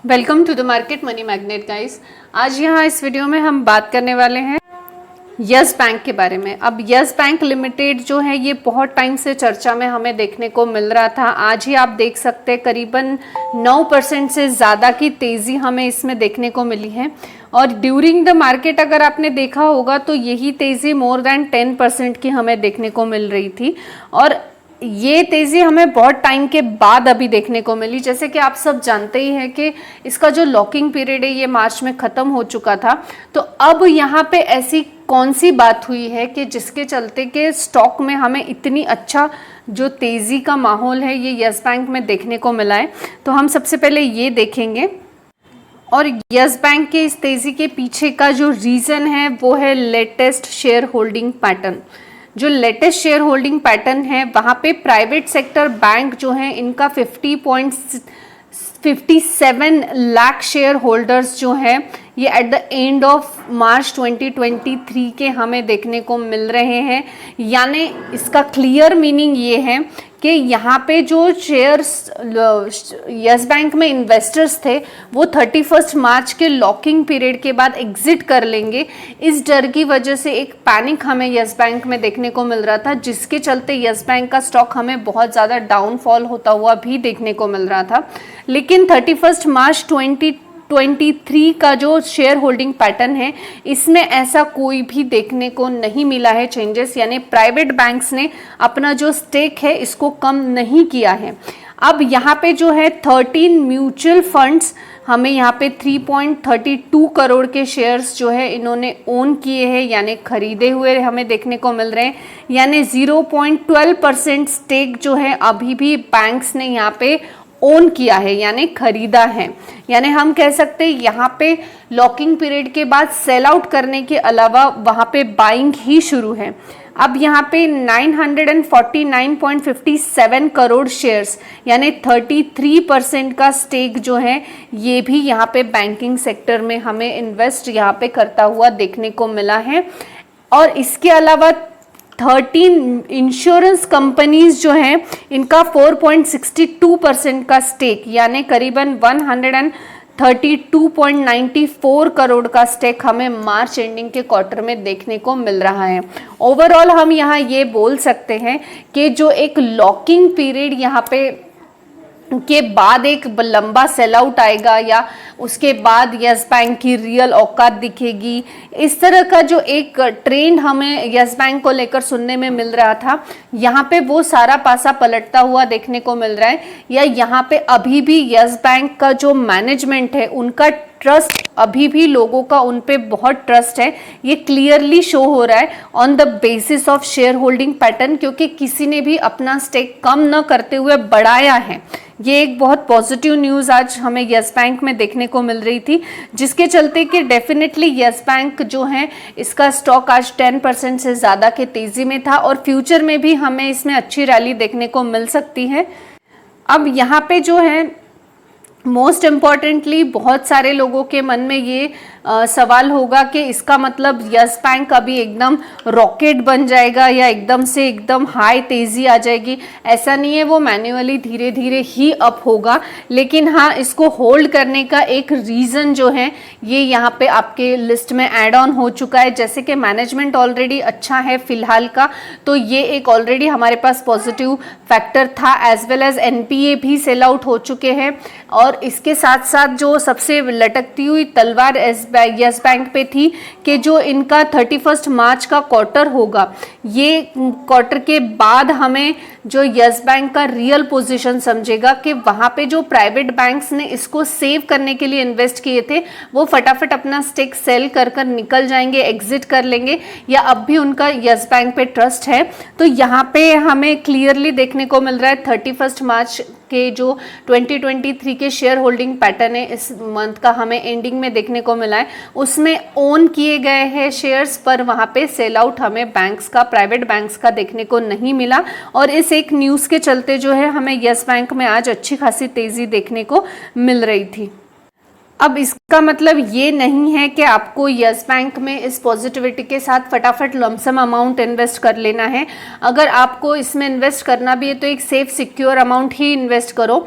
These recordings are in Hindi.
Welcome to the market money magnet guys. आज यहाँ इस वीडियो में हम बात करने वाले हैं यस बैंक के बारे में। अब यस बैंक लिमिटेड जो है ये बहुत टाइम से चर्चा में हमें देखने को मिल रहा था। आज ही आप देख सकते हैं करीबन 9% से ज़्यादा की तेज़ी हमें इसमें देखने को मिली है। और ड्यूरिंग द मार्केट अगर आपने देखा होगा तो यही तेज़ी मोर देन 10% की हमें देखने को मिल रही थी। और ये तेज़ी हमें बहुत टाइम के बाद अभी देखने को मिली। जैसे कि आप सब जानते ही हैं कि इसका जो लॉकिंग पीरियड है ये मार्च में ख़त्म हो चुका था। तो अब यहाँ पे ऐसी कौन सी बात हुई है कि जिसके चलते के स्टॉक में हमें इतनी अच्छा जो तेज़ी का माहौल है ये यस बैंक में देखने को मिला है। तो हम सबसे पहले ये देखेंगे। और यस बैंक के इस तेज़ी के पीछे का जो रीज़न है वो है लेटेस्ट शेयर होल्डिंग पैटर्न। जो लेटेस्ट शेयर होल्डिंग पैटर्न है वहाँ पे प्राइवेट सेक्टर बैंक जो है इनका 50.57 लाख शेयर होल्डर्स जो है ये at the end of March 2023 के हमें देखने को मिल रहे हैं। यानी इसका क्लियर मीनिंग ये है कि यहाँ पे जो शेयर्स यस बैंक में इन्वेस्टर्स थे वो 31 मार्च के लॉकिंग पीरियड के बाद एग्जिट कर लेंगे। इस डर की वजह से एक पैनिक हमें यस बैंक में देखने को मिल रहा था, जिसके चलते यस बैंक का स्टॉक हमें बहुत ज़्यादा डाउनफॉल होता हुआ भी देखने को मिल रहा था। लेकिन 31 मार्च 2023 का जो शेयर होल्डिंग पैटर्न है इसमें ऐसा कोई भी देखने को नहीं मिला है चेंजेस। यानी प्राइवेट बैंक्स ने अपना जो स्टेक है इसको कम नहीं किया है। अब यहाँ पे जो है 13 म्यूचुअल फंड्स हमें यहाँ पे 3.32 करोड़ के शेयर्स जो है इन्होंने ओन किए हैं, यानी खरीदे हुए हमें देखने को मिल रहे हैं। यानी 0.12% स्टेक जो है अभी भी बैंक्स ने यहाँ पे ओन किया है, यानी खरीदा है। यानी हम कह सकते हैं यहाँ पे लॉकिंग पीरियड के बाद सेल आउट करने के अलावा वहाँ पे बाइंग ही शुरू है। अब यहाँ पे 949.57 करोड़ शेयर्स यानी 33% का स्टेक जो है ये भी यहाँ पे बैंकिंग सेक्टर में हमें इन्वेस्ट यहाँ पे करता हुआ देखने को मिला है। और इसके अलावा 13 इंश्योरेंस कंपनीज जो हैं इनका 4.62% का स्टेक यानी करीबन 132.94 करोड़ का स्टेक हमें मार्च एंडिंग के क्वार्टर में देखने को मिल रहा है। ओवरऑल हम यहाँ ये बोल सकते हैं कि जो एक लॉकिंग पीरियड यहाँ पे के बाद एक लंबा सेल आउट आएगा या उसके बाद यस बैंक की रियल औकात दिखेगी, इस तरह का जो एक ट्रेंड हमें यस बैंक को लेकर सुनने में मिल रहा था यहाँ पे वो सारा पासा पलटता हुआ देखने को मिल रहा है। या यहाँ पे अभी भी यस बैंक का जो मैनेजमेंट है उनका ट्रस्ट अभी भी लोगों का उन पे बहुत ट्रस्ट है। ये क्लियरली शो हो रहा है on the basis of share holding pattern, क्योंकि किसी ने भी अपना स्टेक कम न करते हुए बढ़ाया है। ये एक बहुत पॉजिटिव न्यूज़ आज हमें यस बैंक में देखने को मिल रही थी, जिसके चलते कि डेफिनेटली यस बैंक जो है इसका स्टॉक आज 10% से ज़्यादा के तेज़ी में था और फ्यूचर में भी हमें इसमें अच्छी रैली देखने को मिल सकती है। अब यहाँ पे जो है मोस्ट इम्पॉर्टेंटली बहुत सारे लोगों के मन में ये सवाल होगा कि इसका मतलब यस बैंक अभी एकदम रॉकेट बन जाएगा या एकदम हाई तेज़ी आ जाएगी। ऐसा नहीं है, वो मैन्युअली धीरे धीरे ही अप होगा। लेकिन हाँ, इसको होल्ड करने का एक रीज़न जो है ये यहाँ पे आपके लिस्ट में ऐड ऑन हो चुका है। जैसे कि मैनेजमेंट ऑलरेडी अच्छा है फिलहाल का, तो ये एक ऑलरेडी हमारे पास पॉजिटिव फैक्टर था। एज वेल एज एनपीए भी सेल आउट हो चुके हैं। और इसके साथ साथ जो सबसे लटकती हुई तलवार यस बैंक पे थी कि जो इनका 31 मार्च का क्वार्टर होगा, ये क्वार्टर के बाद हमें जो यस बैंक का रियल पोजीशन समझेगा कि वहाँ पे जो प्राइवेट बैंक्स ने इसको सेव करने के लिए इन्वेस्ट किए थे वो फटाफट अपना स्टेक सेल कर निकल जाएंगे, एग्जिट कर लेंगे, या अब भी उनका यस बैंक पे ट्रस्ट है। तो यहाँ पे हमें क्लियरली देखने को मिल रहा है 31 मार्च के जो 2023 के शेयर होल्डिंग पैटर्न है इस मंथ का हमें एंडिंग में देखने को मिला है, उसमें ओन किए गए हैं शेयर्स, पर वहाँ पे सेल आउट हमें बैंक्स का, प्राइवेट बैंक्स का देखने को नहीं मिला। और इस एक न्यूज़ के चलते जो है हमें यस बैंक में आज अच्छी खासी तेज़ी देखने को मिल रही थी। अब इसका मतलब ये नहीं है कि आपको यस बैंक में इस पॉजिटिविटी के साथ फटाफट लमसम अमाउंट इन्वेस्ट कर लेना है। अगर आपको इसमें इन्वेस्ट करना भी है तो एक सेफ सिक्योर अमाउंट ही इन्वेस्ट करो।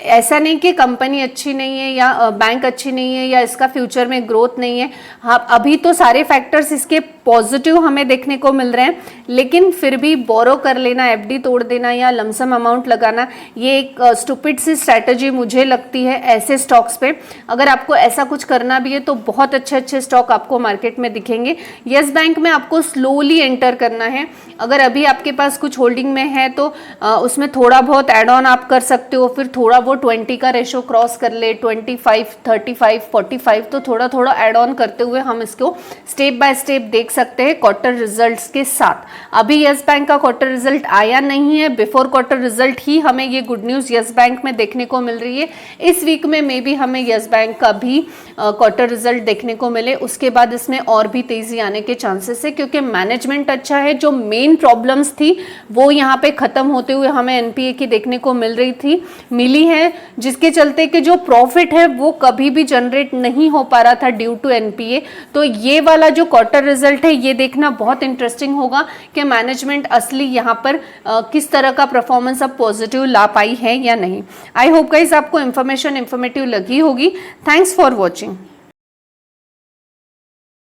ऐसा नहीं कि कंपनी अच्छी नहीं है या बैंक अच्छी नहीं है या इसका फ्यूचर में ग्रोथ नहीं है। हाँ, अभी तो सारे फैक्टर्स इसके पॉजिटिव हमें देखने को मिल रहे हैं, लेकिन फिर भी बोरो कर लेना, एफडी तोड़ देना या लमसम अमाउंट लगाना, ये एक स्टूपिड सी स्ट्रैटेजी मुझे लगती है ऐसे स्टॉक्स पे। अगर आपको ऐसा कुछ करना भी है तो बहुत अच्छे अच्छे स्टॉक आपको मार्केट में दिखेंगे। यस बैंक में आपको स्लोली एंटर करना है। अगर अभी आपके पास कुछ होल्डिंग में है तो उसमें थोड़ा बहुत एड ऑन आप कर सकते हो, फिर थोड़ा वो 20 का रेशो क्रॉस कर ले, 25, 35, 45, तो थोड़ा थोड़ा एड ऑन करते हुए हम इसको स्टेप बाय स्टेप देख सकते हैं क्वार्टर रिजल्ट्स के साथ। अभी यस बैंक का क्वार्टर रिजल्ट आया नहीं है, बिफोर क्वार्टर रिजल्ट ही हमें ये गुड न्यूज़ यस बैंक में देखने को मिल रही है। इस वीक में मे बी हमें यस बैंक का भी क्वार्टर रिजल्ट देखने को मिले, उसके बाद इसमें और भी तेजी आने के चांसेस है, क्योंकि मैनेजमेंट अच्छा है। जो मेन प्रॉब्लम्स थी वो यहाँ पे खत्म होते हुए हमें एनपीए की देखने को मिली है, जिसके चलते कि जो प्रॉफिट है वो कभी भी जनरेट नहीं हो पा रहा था ड्यू टू एनपीए। तो ये वाला जो क्वार्टर रिजल्ट है ये देखना बहुत इंटरेस्टिंग होगा कि मैनेजमेंट असली यहाँ पर किस तरह का परफॉर्मेंस अब पॉजिटिव ला पाई है या नहीं। आई होप गाइस आपको इन्फॉर्मेटिव लगी होगी। Thanks for watching.